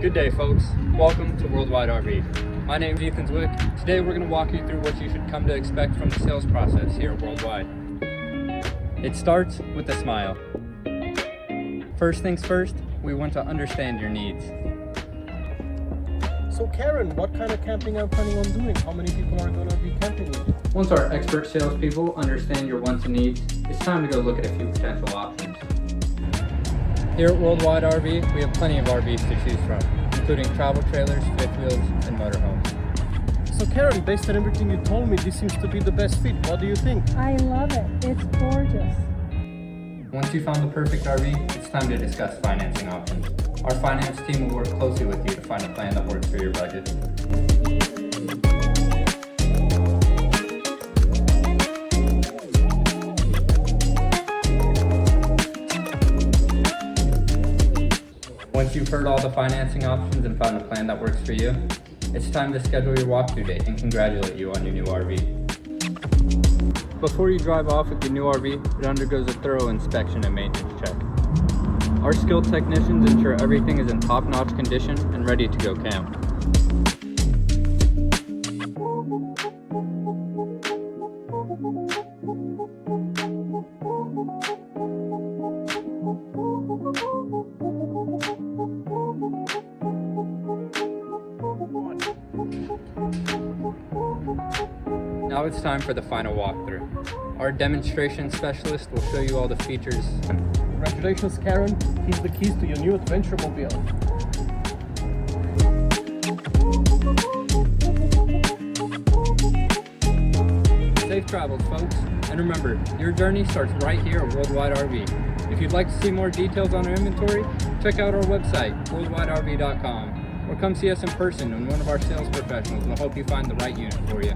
Good day, folks. Welcome to Worldwide RV. My name is Ethan Zwick. Today we're going to walk you through what you should come to expect from the sales process here at Worldwide. It starts with a smile. First things first, we want to understand your needs. So Karen, what kind of camping are you planning on doing? How many people are going to be camping with you? Once our expert salespeople understand your wants and needs, it's time to go look at a few potential options. Here at Worldwide RV, we have plenty of RVs to choose from, including travel trailers, fifth wheels, and motorhomes. So Karen, based on everything you told me, this seems to be the best fit. What do you think? I love it. It's gorgeous. Once you found the perfect RV, it's time to discuss financing options. Our finance team will work closely with you to find a plan that works for your budget. Once you've heard all the financing options and found a plan that works for you, it's time to schedule your walkthrough date and congratulate you on your new RV. Before you drive off with your new RV, it undergoes a thorough inspection and maintenance check. Our skilled technicians ensure everything is in top-notch condition and ready to go camp. Now it's time for the final walkthrough. Our demonstration specialist will show you all the features. Congratulations, Karen. Here's the keys to your new adventure mobile. Safe travels, folks. And remember, your journey starts right here at Worldwide RV. If you'd like to see more details on our inventory, check out our website, worldwiderv.com, or come see us in person and one of our sales professionals will help you find the right unit for you.